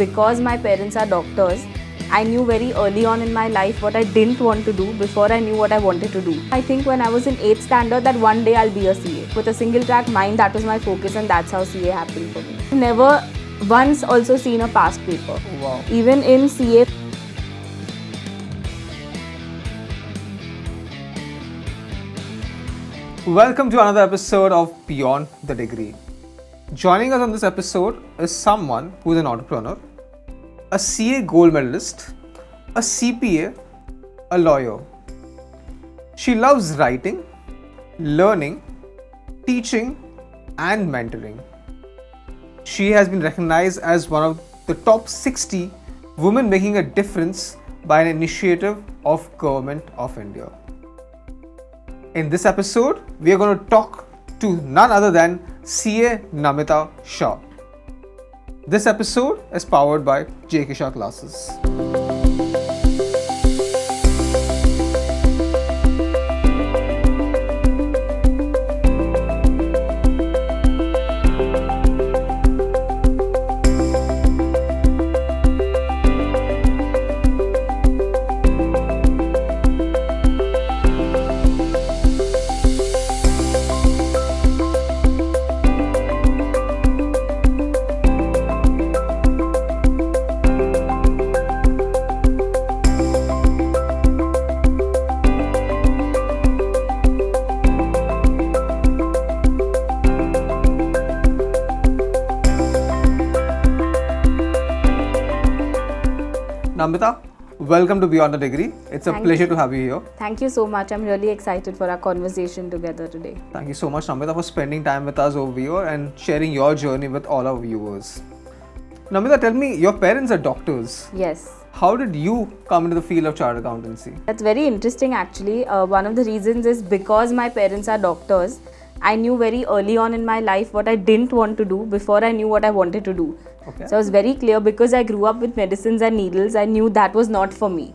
because my parents are doctors, I knew very early on in my life what I didn't want to do before I knew what I wanted to do. I think when I was in 8th standard that one day I'll be a CA. With a single track mind, that was my focus, and that's how CA happened for me. I've never once also seen a past paper. Wow. Even in CA. Welcome to another episode of Beyond the Degree. Joining us on this episode is someone who is an entrepreneur, a CA Gold Medalist, a CPA, a lawyer. She loves writing, learning, teaching, and mentoring. She has been recognized as one of the top 60 women making a difference by an initiative of Government of India. In this episode, we are going to talk to none other than CA Namita Shah. This episode is powered by CA Shah Classes. Namita, welcome to Beyond the Degree. It's a pleasure to have you here. Thank you so much. I'm really excited for our conversation together today. Thank you so much, Namita, for spending time with us over here and sharing your journey with all our viewers. Namita, tell me, your parents are doctors. Yes. How did you come into the field of chartered accountancy? That's very interesting actually. One of the reasons is because my parents are doctors, I knew very early on in my life what I didn't want to do before I knew what I wanted to do. Okay. So I was very clear because I grew up with medicines and needles. I knew that was not for me.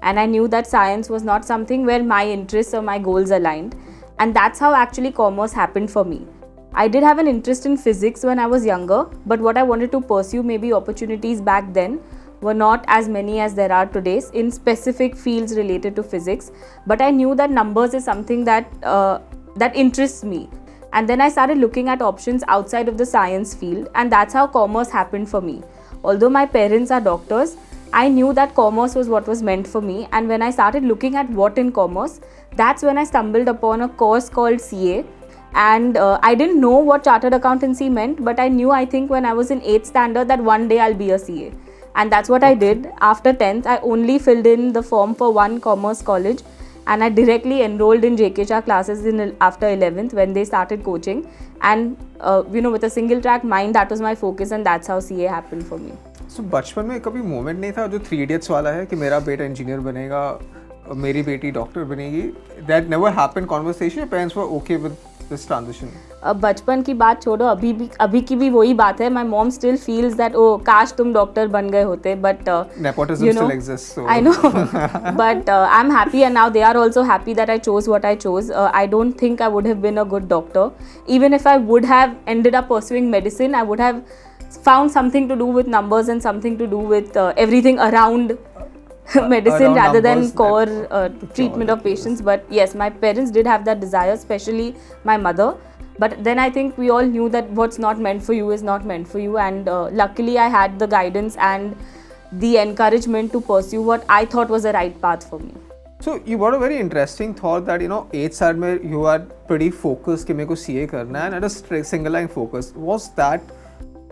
And I knew that science was not something where my interests or my goals aligned. And that's how actually commerce happened for me. I did have an interest in physics when I was younger, but what I wanted to pursue, maybe opportunities back then, were not as many as there are today in specific fields related to physics. But I knew that numbers is something that interests me. And then I started looking at options outside of the science field, and that's how commerce happened for me. Although my parents are doctors, I knew that commerce was what was meant for me, and when I started looking at what in commerce, that's when I stumbled upon a course called CA. And I didn't know what chartered accountancy meant, but I knew, I think when I was in 8th standard, that one day I'll be a CA. And that's what I did. After 10th, I only filled in the form for one commerce college, and I directly enrolled in CA Shah classes after 11th when they started coaching. And with a single track mind, that was my focus, and that's how CA happened for me. So बचपन में कभी moment नहीं था जो 3 Idiots वाला है कि मेरा बेटा इंजीनियर बनेगा, मेरी बेटी डॉक्टर बनेगी? That never happened conversation. Your parents were okay with this transition? अब बचपन की बात छोड़ो, अभी की भी वही बात है. My mom still feels that काश तुम डॉक्टर बन गए होते, but nepotism still exists. So. I know, but I'm happy, and now they are also happy that I chose what I chose. I don't think I would have been a good doctor. Even if I would have ended up pursuing medicine, I would have found something to do with numbers and something to do with everything around medicine rather than core treatment of patients. But yes, my parents did have that desire, especially my mother. But then I think we all knew that what's not meant for you is not meant for you, and luckily I had the guidance and the encouragement to pursue what I thought was the right path for me. So you got a very interesting thought that 8th standard में you are pretty focused कि मेरे को CA करना है, and at a single line focus. Was that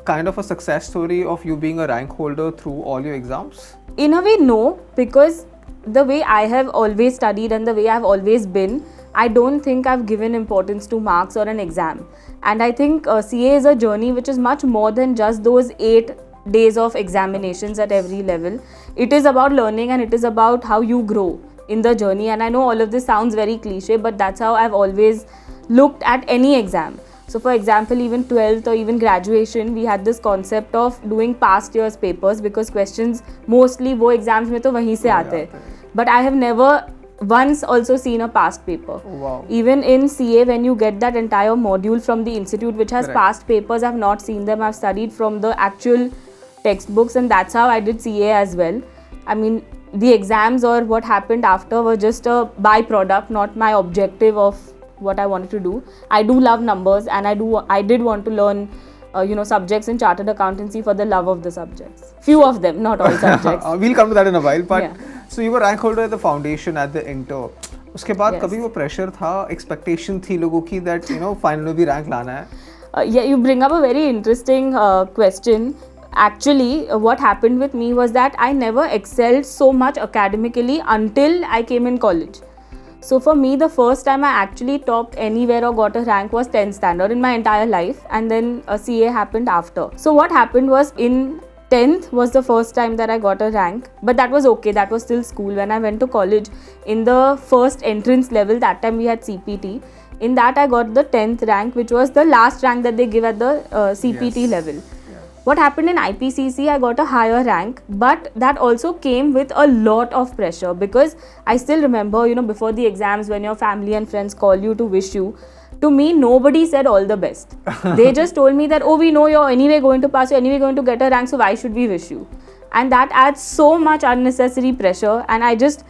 kind of a success story of you being a rank holder through all your exams? In a way, no, because the way I have always studied and the way I've always been, I don't think I've given importance to marks or an exam. And I think CA is a journey which is much more than just those 8 days of examinations at every level. It is about learning, and it is about how you grow in the journey. And I know all of this sounds very cliche, but that's how I've always looked at any exam. So for example, even 12th or even graduation, we had this concept of doing past year's papers because questions mostly वो exams में तो वहीं से आते हैं. But I have never once also seen a past paper. Wow. Even in CA, when you get that entire module from the institute which has past papers, I've not seen them. I've studied from the actual textbooks, and that's how I did CA as well. I mean, the exams or what happened after were just a byproduct, not my objective of what I wanted to do. I do love numbers, and I did want to learn subjects in chartered accountancy for the love of the subjects. Few of them, not all subjects. We'll come to that in a while. But Yeah. so you were rank holder at the foundation at the inter. उसके बाद Yes. कभी वो pressure था, expectation थी लोगों की that final में भी rank लाना है. Yeah, you bring up a very interesting question. Actually, what happened with me was that I never excelled so much academically until I came in college. So for me, the first time I actually topped anywhere or got a rank was 10th standard in my entire life, and then a CA happened after. So what happened was, in 10th was the first time that I got a rank, but that was okay, that was still school. When I went to college, in the first entrance level, that time we had CPT. In that I got the 10th rank, which was the last rank that they give at the CPT Yes. level. What happened in IPCC, I got a higher rank, but that also came with a lot of pressure, because I still remember, before the exams, when your family and friends call you to wish you, to me, nobody said all the best. They just told me that, oh, we know you're anyway going to pass, you're anyway going to get a rank, so why should we wish you? And that adds so much unnecessary pressure, and I just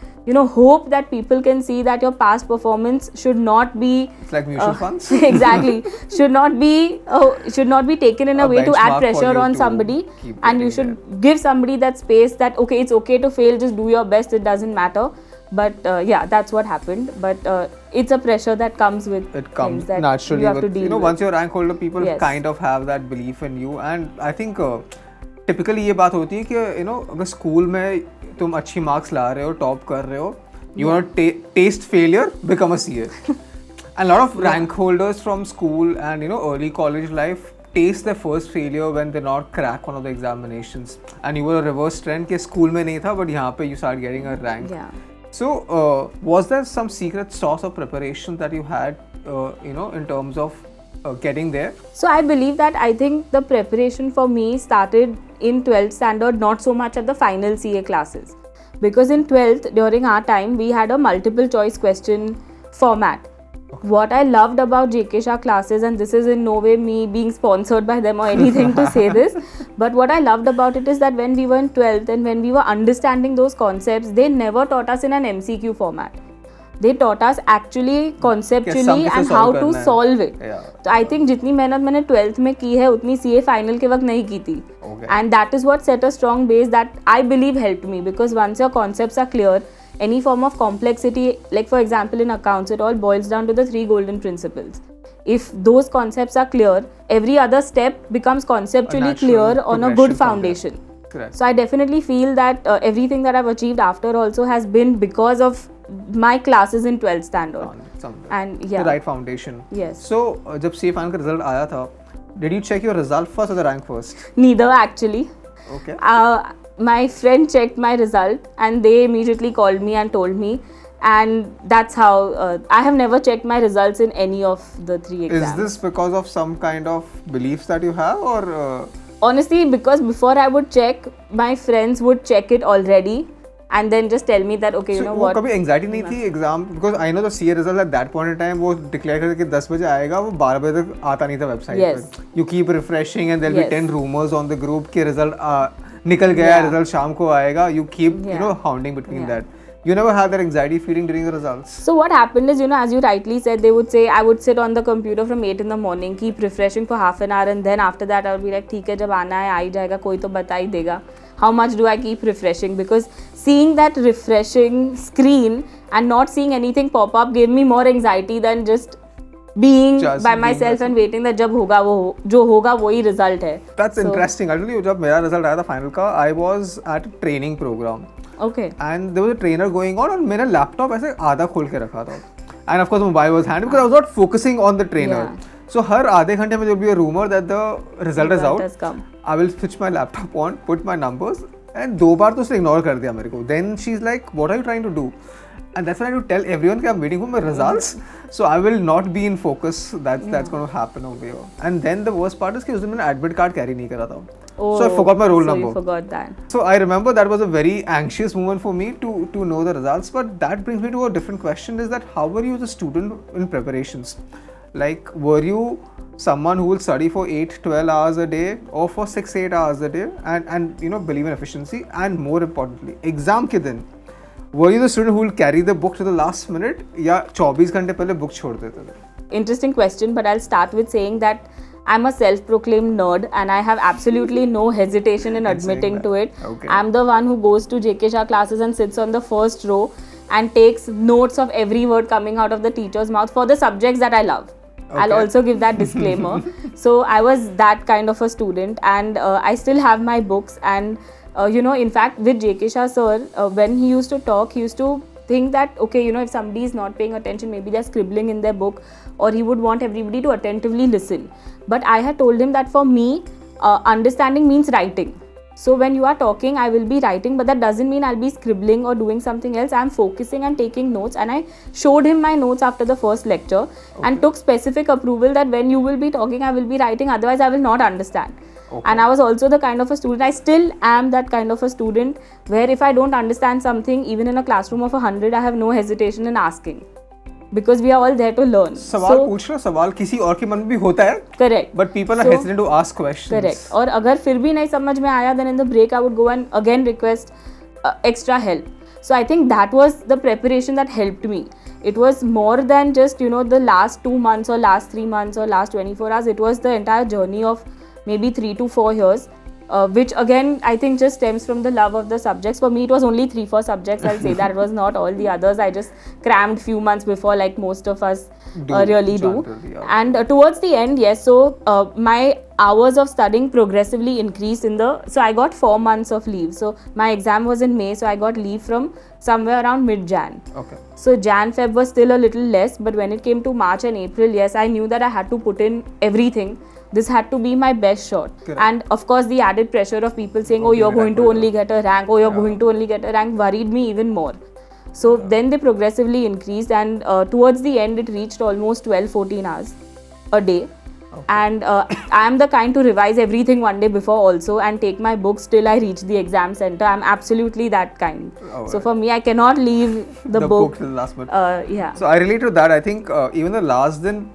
hope that people can see that your past performance should not be... It's like mutual funds. Exactly. should not be taken in a way to benchmark add for pressure you on to somebody, keep and you getting should give somebody that space that, okay, it's okay to fail, just do your best, it doesn't matter. But yeah, that's what happened. But it's a pressure that comes with It comes things that naturally you have with, to deal with. once you're rank holder, people Yes. kind of have that belief in you. And I think typically ये बात होती है कि अगर school में तुम अच्छी marks ला रहे हो, टॉप कर रहे हो, you want to taste failure, become a CA. And a lot of rank holders from school and early college life taste their first failure when they not crack one of the examinations. And you were a reverse trend कि school में नहीं था, but यहाँ पे you start getting a rank. Yeah. So was there some secret sauce of preparation that you had, in terms of getting there? So I believe that I think the preparation for me started in 12th standard, not so much at the final CA classes. Because in 12th, during our time, we had a multiple choice question format. What I loved about JK Shah classes, and this is in no way me being sponsored by them or anything to say this, but what I loved about it is that when we were in 12th and when we were understanding those concepts, they never taught us in an MCQ format. They taught us actually conceptually and how to solve it. So I think जितनी मेहनत मैंने 12th में की है उतनी CA final के वक्त नहीं की थी. And that is what set a strong base that I believe helped me, because once your concepts are clear, any form of complexity, like for example in accounts, it all boils down to the 3 golden principles. If those concepts are clear, every other step becomes conceptually clear on a good foundation. Correct. So I definitely feel that everything that I've achieved after also has been because of my classes in 12th standard. And yeah. The right foundation. Yes. So जब CA final का result आया था, did you check your result first or the rank first? Neither actually. Okay. My friend checked my result and they immediately called me and told me, and that's how I have never checked my results in any of the 3 exams. Is this because of some kind of beliefs that you have, or? Honestly, because before I would check, my friends would check it already and then just tell me that, okay, so you know what. कभी anxiety नहीं थी exam, because I know the CA result at that point in time वो declare करके कि 10 बजे आएगा, वो 12 बजे तक आता नहीं था website पे. You keep refreshing and there'll be 10 rumors on the group कि result निकल गया, result शाम को आएगा. You keep hounding between that. You never had that anxiety feeling during the results? So what happened is, as you rightly said, they would say I would sit on the computer from 8 in the morning, keep refreshing for half an hour, and then after that I would be like, ठीक है, जब आना है आ ही जाएगा, कोई तो बता ही देगा. How much do I keep refreshing? Because seeing that refreshing screen and not seeing anything pop up gave me more anxiety than just being by myself and waiting that जब होगा वो जो होगा वही result है. That's interesting. I'll tell you, जब मेरा result आया था final का, I was at a training program. Okay. And there was a trainer going on, and मेरा laptop ऐसे आधा खोल के रखा था. And of course, mobile was handy because I was not focusing on the trainer. Yeah. So हर आधे घंटे में there will be a rumor that the result is out. Has come. I will switch my laptop on, put my numbers, and 2 बार तो उसने ignore कर दिया मेरे को. Then she's like, what are you trying to do? And that's when I had to tell everyone that I'm waiting for my results. So I will not be in focus. That's going to happen over here. And then the worst part is कि उस दिन मैंने admit card carry नहीं करा था. Oh, so I forgot my roll number. So you forgot that. So I remember that was a very anxious moment for me to know the results. But that brings me to a different question: is that how were you as a student in preparations? Like, were you someone who will study for 8-12 hours a day or for 6-8 hours a day and believe in efficiency, and more importantly exam ke din were you the student who will carry the book to the last minute या 24 घंटे पहले book छोड़ देते थे? Interesting question, but I'll start with saying that I'm a self-proclaimed nerd and I have absolutely no hesitation in admitting to it. Okay. I'm the one who goes to JK Shah classes and sits on the first row and takes notes of every word coming out of the teacher's mouth for the subjects that I love. Okay. I'll also give that disclaimer. So I was that kind of a student, and I still have my books, and in fact with JK Shah sir, when he used to talk, he used to think that okay, if somebody is not paying attention, maybe they're scribbling in their book, or he would want everybody to attentively listen. But I had told him that for me, understanding means writing. So when you are talking, I will be writing, but that doesn't mean I'll be scribbling or doing something else. I'm focusing and taking notes, and I showed him my notes after the first lecture and took specific approval that when you will be talking, I will be writing, otherwise I will not understand. Okay. And I was also the kind of a student, I still am that kind of a student, where if I don't understand something, even in a classroom of 100, I have no hesitation in asking. Because we are all there to learn. सवाल पूछना, सवाल किसी और के मन में भी होता है. Correct. But people are hesitant to ask questions. Correct. और अगर फिर भी नहीं समझ में आया, then in the break I would go and again request extra help. So I think that was the preparation that helped me. It was more than just the last 2 months or last 3 months or last 24 hours. It was the entire journey of maybe 3 to 4 years. Which again I think just stems from the love of the subjects. For me it was only 3-4 subjects, I'll say that. It was not all the others. I just crammed few months before, like most of us really do. And towards the end, yes, so my hours of studying progressively increased so I got 4 months of leave. So my exam was in May, so I got leave from somewhere around mid-Jan. Okay. So Jan-Feb was still a little less, but when it came to March and April, yes, I knew that I had to put in everything. This had to be my best shot. Correct. And of course the added pressure of people saying, oh, you're going to only get a rank, oh, you're going to only get a rank, worried me even more. So then they progressively increased, and towards the end it reached almost 12-14 hours a day. Okay. And I am the kind to revise everything one day before also and take my books till I reach the exam center. I'm absolutely that kind. Oh, so for me, I cannot leave the book till the last minute. Yeah. So I relate to that. I think even the last दिन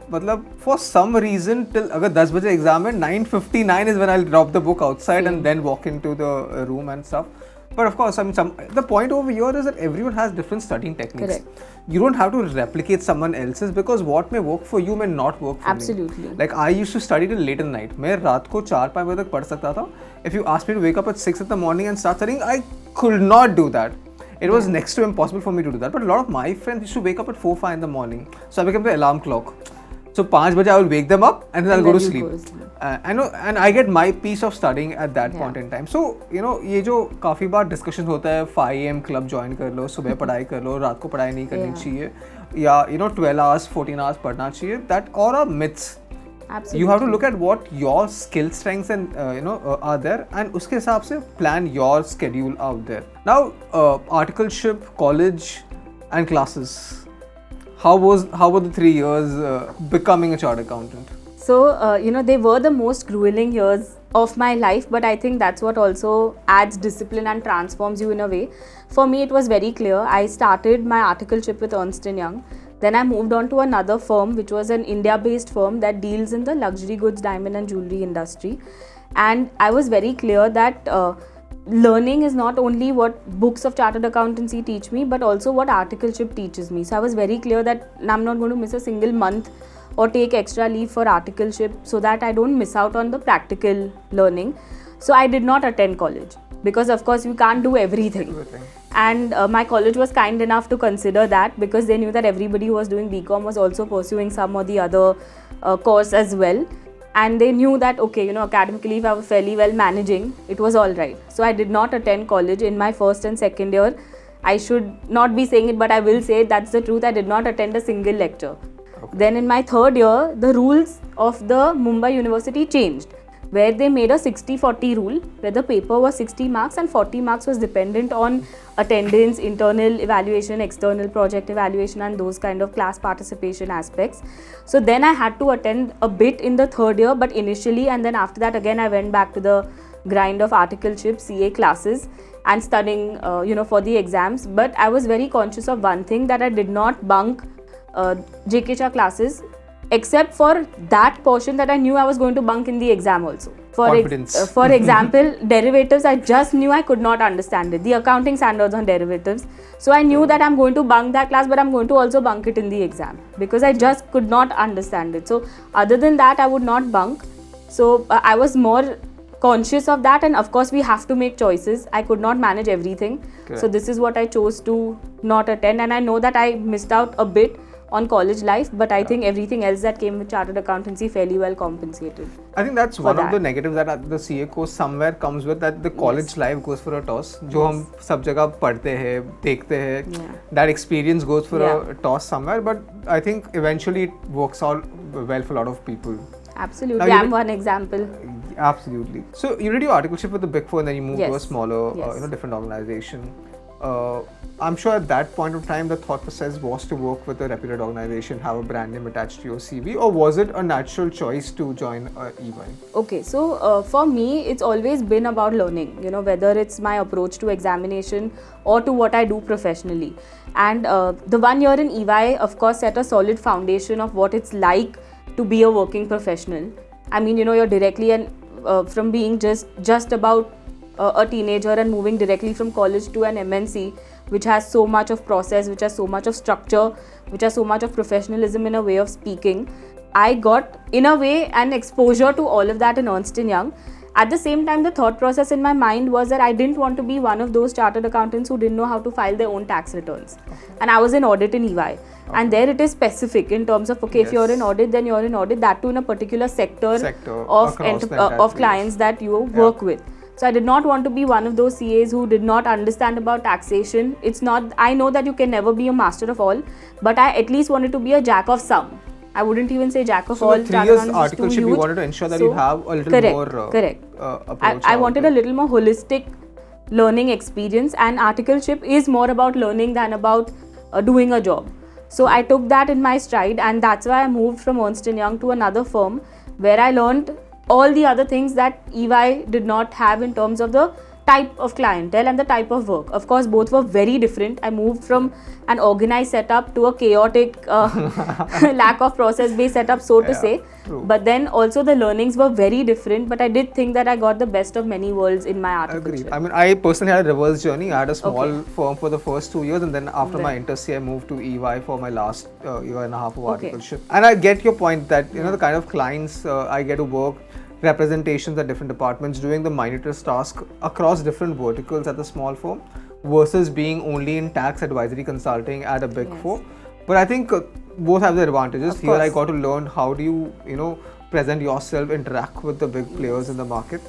for some reason till अगर 10 बजे exam है, 9:59 is when I'll drop the book outside and then walk into the room and stuff. But of course, the point over here is that everyone has different studying techniques. Correct. You don't have to replicate someone else's, because what may work for you may not work for me. Absolutely. Like I used to study till late in the night. मैं रात को 4-5 बजे तक पढ़ सकता था. If you asked me to wake up at 6 in the morning and start studying, I could not do that. It was next to impossible for me to do that. But a lot of my friends used to wake up at 4-5 in the morning. So I became the alarm clock. So 5 baje I will wake them up and then I'll go to sleep. I know, and I get my piece of studying at that point in time. So ये जो काफ़ी बार discussion होता है 5 AM club join कर लो, सुबह पढ़ाई कर लो, रात को पढ़ाई नहीं करनी चाहिए, या 12 hours 14 hours पढ़ना चाहिए, that all are myths. Absolutely. You have to look at what your skill strengths and are there, and उसके हिसाब से plan your schedule out there. Now articleship, college and classes. How were the 3 years becoming a chartered accountant? So, they were the most grueling years of my life, but I think that's what also adds discipline and transforms you in a way. For me, it was very clear. I started my articleship with Ernst & Young. Then I moved on to another firm, which was an India-based firm that deals in the luxury goods, diamond and jewelry industry. And I was very clear that learning is not only what books of chartered accountancy teach me, but also what articleship teaches me. So I was very clear that I'm not going to miss a single month or take extra leave for articleship so that I don't miss out on the practical learning. So I did not attend college because of course you can't do everything. And my college was kind enough to consider that, because they knew that everybody who was doing BCom was also pursuing some or the other course as well. And they knew that, okay, academically if I was fairly well managing, it was all right. So I did not attend college in my first and second year. I should not be saying it, but I will say it, that's the truth. I did not attend a single lecture. Okay. Then in my third year, the rules of the Mumbai University changed, where they made a 60-40 rule, where the paper was 60 marks and 40 marks was dependent on attendance, internal evaluation, external project evaluation and those kind of class participation aspects. So then I had to attend a bit in the third year, but initially, and then after that again I went back to the grind of articleship, CA classes and studying for the exams. But I was very conscious of one thing, that I did not bunk JK Shah classes except for that portion that I knew I was going to bunk in the exam also. Confidence. For example, derivatives, I just knew I could not understand it. The accounting standards on derivatives. So I knew that I'm going to bunk that class, but I'm going to also bunk it in the exam because I just could not understand it. So other than that, I would not bunk. So I was more conscious of that, and of course we have to make choices. I could not manage everything. So this is what I chose to not attend, and I know that I missed out a bit on college life, but I think everything else that came with chartered accountancy fairly well compensated. I think that's one of the negatives that the CA course somewhere comes with, that the college life goes for a toss. जो हम सब जगह पढ़ते हैं, देखते हैं, that experience goes for a toss somewhere. But I think eventually it works out well for a lot of people. Absolutely, I'm one example. Absolutely. So you did your articleship with the Big Four, and then you moved to a smaller, different organization. I'm sure at that point of time the thought process was to work with a reputed organization, have a brand name attached to your CV, or was it a natural choice to join EY? Okay, so for me it's always been about learning, whether it's my approach to examination or to what I do professionally. And the 1 year in EY of course set a solid foundation of what it's like to be a working professional. I mean, you're directly from being just about a teenager and moving directly from college to an MNC, which has so much of process, which has so much of structure, which has so much of professionalism in a way of speaking. I got, in a way, an exposure to all of that in Ernst & Young. At the same time, the thought process in my mind was that I didn't want to be one of those chartered accountants who didn't know how to file their own tax returns. And I was in audit in EY. And there it is specific in terms of, if you're in audit, then you're in audit, that too in a particular sector of clients that you work with. So I did not want to be one of those CAs who did not understand about taxation. It's not, I know that you can never be a master of all, but I at least wanted to be a jack of some. I wouldn't even say jack of all. So 3 years articleship, you wanted to ensure that you have a little more approach. I wanted a little more holistic learning experience, and articleship is more about learning than about doing a job. So I took that in my stride, and that's why I moved from Ernst & Young to another firm where I learned all the other things that EY did not have in terms of the type of clientele and the type of work. Of course, both were very different. I moved from an organized setup to a chaotic, lack of process-based setup, so to say. True. But then also the learnings were very different. But I did think that I got the best of many worlds in my articleship. Agreed. I mean, I personally had a reverse journey. I had a small firm for the first 2 years, and then after my inter-CA, I moved to EY for my last year and a half of articleship. And I get your point that, the kind of clients I get to work, representations at different departments, doing the minutest task across different verticals at the small firm versus being only in tax advisory consulting at a Big Four. But I think both have their advantages. Here I got to learn how do you, present yourself, interact with the big players in the market.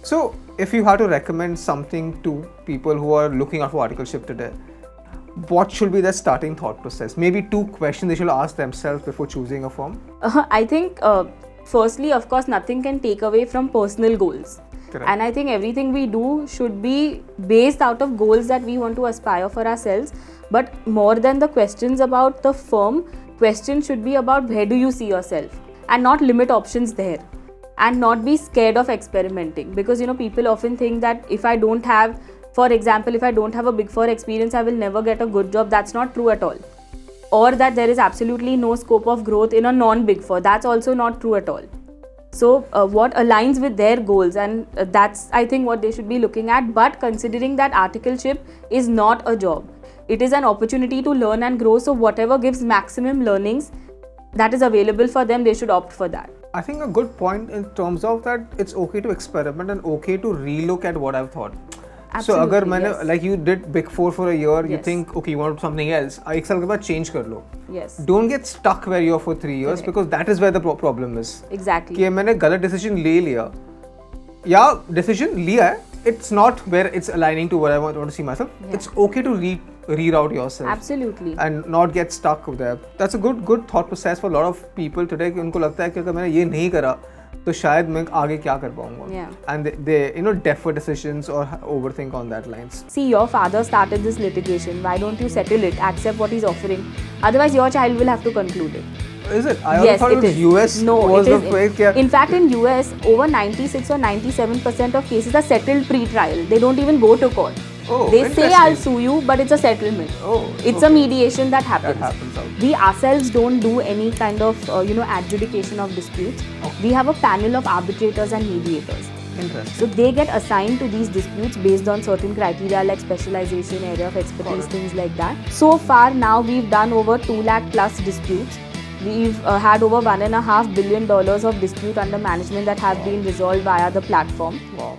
So if you had to recommend something to people who are looking out for articleship today, what should be their starting thought process? Maybe 2 questions they should ask themselves before choosing a firm. I think firstly, of course, nothing can take away from personal goals. Correct. And I think everything we do should be based out of goals that we want to aspire for ourselves. But more than the questions about the firm, questions should be about where do you see yourself, and not limit options there, and not be scared of experimenting. Because people often think that if I don't have, for example, if I don't have a Big Four experience, I will never get a good job. That's not true at all. Or that there is absolutely no scope of growth in a non-Big Four. That's also not true at all. So what aligns with their goals, and that's I think what they should be looking at. But considering that articleship is not a job, it is an opportunity to learn and grow. So whatever gives maximum learnings that is available for them, they should opt for that. I think a good point in terms of that it's okay to experiment and okay to relook at what I've thought. Absolutely, so अगर like you did Big Four for a year, you think okay you want something else, एक साल के बाद change कर लो. Yes. Don't get stuck where you are for 3 years because that is where the problem is. Exactly. कि मैंने गलत decision ले लिया, या decision लिया है, it's not where it's aligning to what I want to see myself. It's okay to reroute yourself. Absolutely. And not get stuck there. That's a good thought process for a lot of people today कि उनको लगता है कि अगर मैंने ये नहीं करा तो शायद मैं आगे क्या कर पाऊंगा. And they defer decisions or overthink on that lines. See, your father started this litigation. Why don't you settle it? Accept what he's offering. Otherwise, your child will have to conclude it. Is it? I thought it was US. No, was it the is. In fact, in US, over 96 or 97% of cases are settled pre-trial. They don't even go to court. Oh, They say I'll interesting. sue you, but it's a settlement. Oh, It's a okay. mediation that happens. That happens out. We ourselves don't do any kind of adjudication of disputes. Okay. We have a panel of arbitrators and mediators. Interesting. So they get assigned to these disputes based on certain criteria like specialization, area of expertise, things like that. So far now we've done over 2 lakh plus disputes. We've had over $1.5 billion of dispute under management that have been resolved via the platform. Wow.